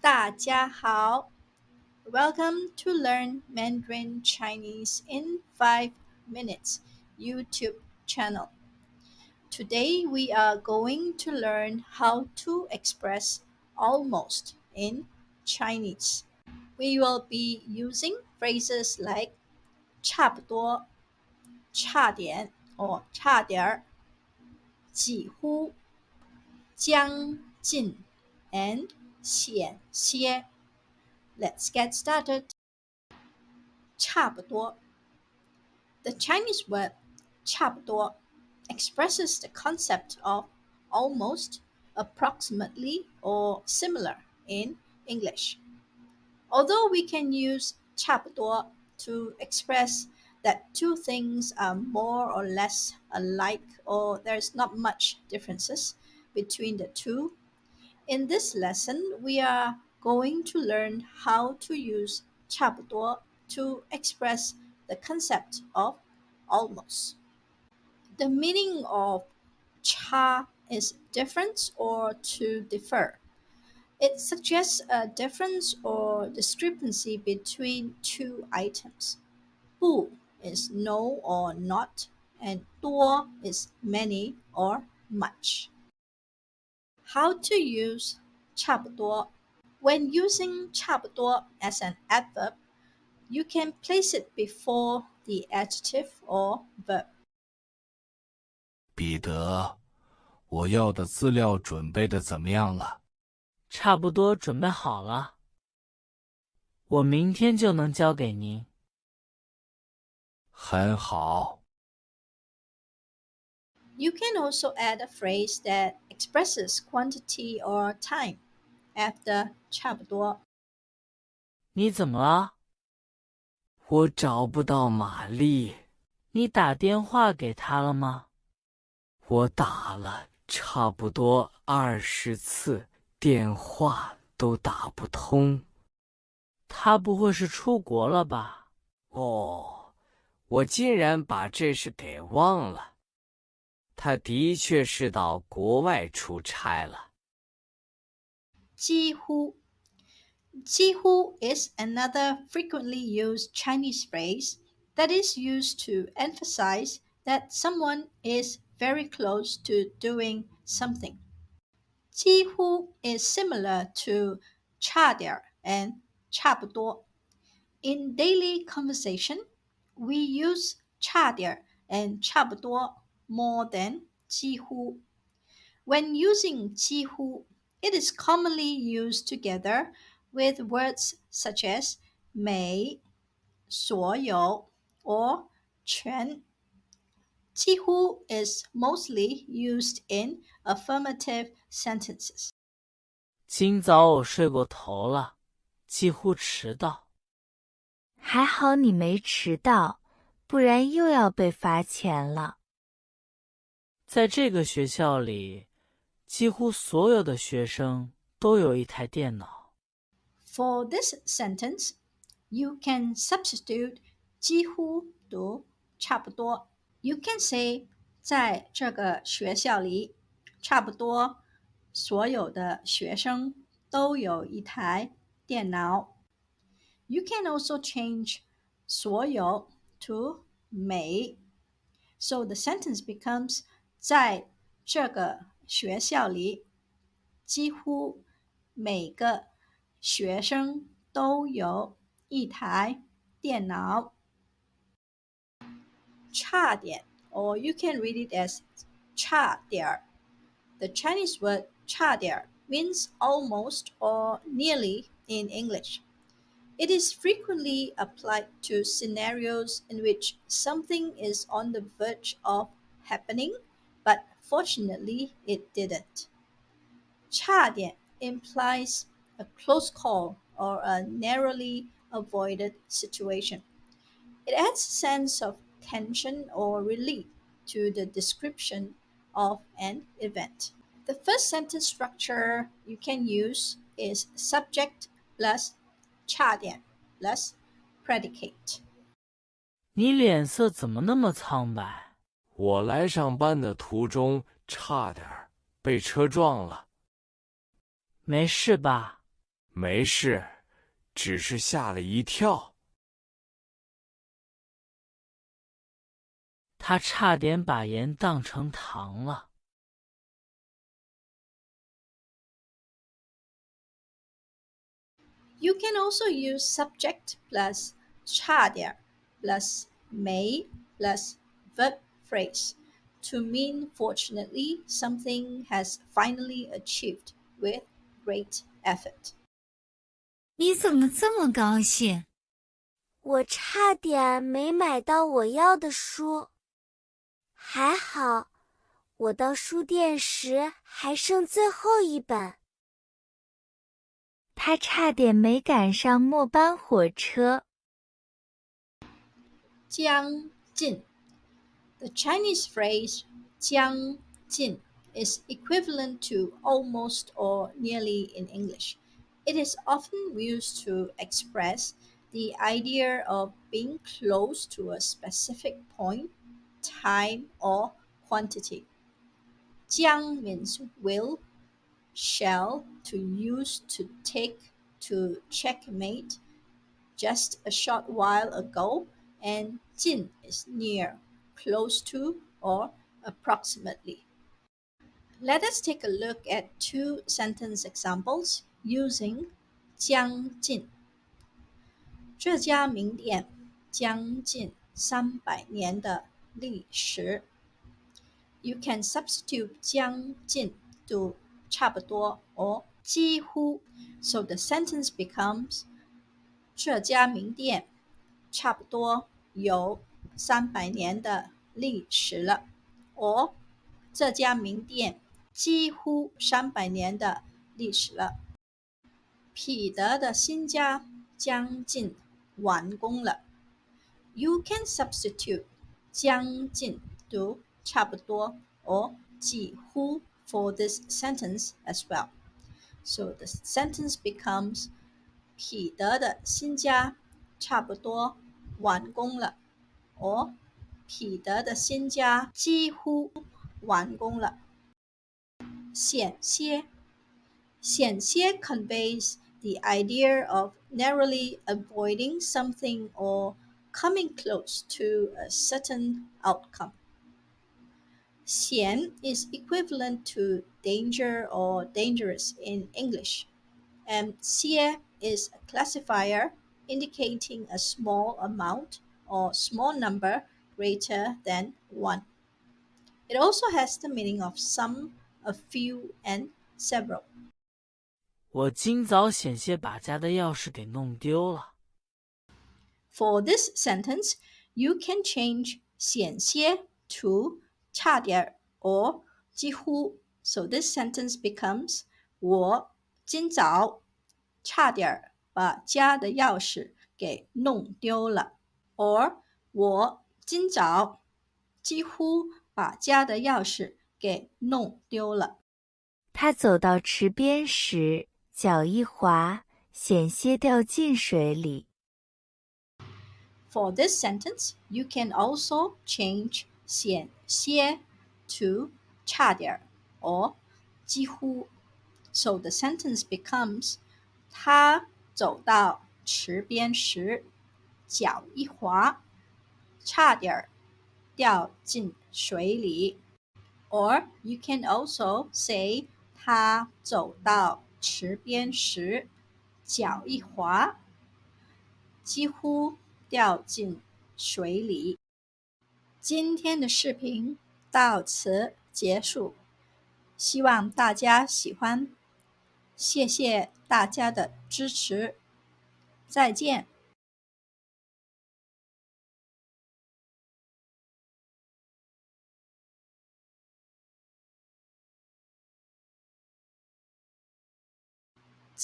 大家好 Welcome to Learn Mandarin Chinese in 5 Minutes YouTube channel. Today we are going to learn how to express almost in Chinese. We will be using phrases like 差不多,差点 or 差点儿,几乎,将近 and 险些. Let's get started. 差不多 The Chinese word 差不多 expresses the concept of almost, approximately, or similar in English. Although we can use 差不多 to express that two things are more or less alike or there's not much differences between the two, in this lesson we are going to learn how to use 差不多 to express the concept of almost. The meaning of 差 is difference or to differ. It suggests a difference or discrepancy between two items. 不 is no or not, and 多 is many or much. How to use 差不多. When using 差不多 as an adverb, you can place it before the adjective or verb. 彼得，我要的资料准备的怎么样了？差不多准备好了，我明天就能交给您。很好。You can also add a phrase that expresses quantity or time after 差不多. 你怎么了？我找不到玛丽。你打电话给她了吗？我打了差不多20次，电话都打不通。她不会是出国了吧？哦，我竟然把这事给忘了。他的确是到国外出差了。几乎. 几乎 is another frequently used Chinese phrase that is used to emphasize that someone is very close to doing something. 几乎 is similar to 差点儿 and 差不多. In daily conversation, we use 差点儿 and 差不多 more than 几乎. When using 几乎, it is commonly used together with words such as 每,所有, or 全. 几乎 is mostly used in affirmative sentences. 今早我睡过头了，几乎迟到。还好你没迟到，不然又要被罚钱了。在这个学校里，几乎所有的学生都有一台电脑。For this sentence, you can substitute 几乎 to 差不多. You can say 在这个学校里，差不多所有的学生都有一台电脑. You can also change 所有 to 每. So the sentence becomes 在这个学校里，几乎每个学生都有一台电脑。差点 or you can read it as 差点儿. The Chinese word 差点儿 means almost or nearly in English. It is frequently applied to scenarios in which something is on the verge of happening, but fortunately it didn't. 差点 implies a close call or a narrowly avoided situation. It adds a sense of tension or relief to the description of an event. The first sentence structure you can use is subject plus 差点 plus predicate. 你脸色怎么那么苍白？我来上班的途中差点被车撞了。没事吧？没事，只是吓了一跳。他差点把盐当成糖了。You can also use subject plus 差点 plus 没 plus verb phrase to mean fortunately something has finally achieved with great effort. 你怎么这么高兴？我差点没买到我要的书，还好，我到书店时还剩最后一本。他差点没赶上末班火车。将近 The Chinese phrase 将近 is equivalent to almost or nearly in English. It is often used to express the idea of being close to a specific point, time, or quantity. 将 means will, shall, to use, to take, to checkmate, just a short while ago, and 近 is near, close to, or approximately. Let us take a look at two sentence examples using 将近。这家名店将近300年的历史。You can substitute 将近 to 差不多 or 几乎 so the sentence becomes 这家名店差不多有300年的历史了 or 这家名店几乎300年的历史了。彼得的新家将近完工了。You can substitute 将近 to 差不多 or 几乎 for this sentence as well. So the sentence becomes 彼得的新家差不多完工了 or 彼得的新家几乎完工了。险些险些 conveys the idea of narrowly avoiding something or coming close to a certain outcome. 险 is equivalent to danger or dangerous in English, and 些 is a classifier indicating a small amount or small number greater than 1. It also has the meaning of some, a few, and several. 我今早险些把家的钥匙给弄丢了。For this sentence, you can change 险些 to 差点 or 几乎. So this sentence becomes 我今早差点把家的钥匙给弄丢了 or 我今早几乎把家的钥匙给弄丢了。他走到池边时，脚一滑，险些掉进水里。For this sentence, you can also change 险些 to 差点 or 几乎. So the sentence becomes 他走到池边时，脚一滑，差点掉进水里。Or you can also say 他走到池边时，脚一滑，几乎掉进水里。今天的视频到此结束，希望大家喜欢，谢谢大家的支持，再见。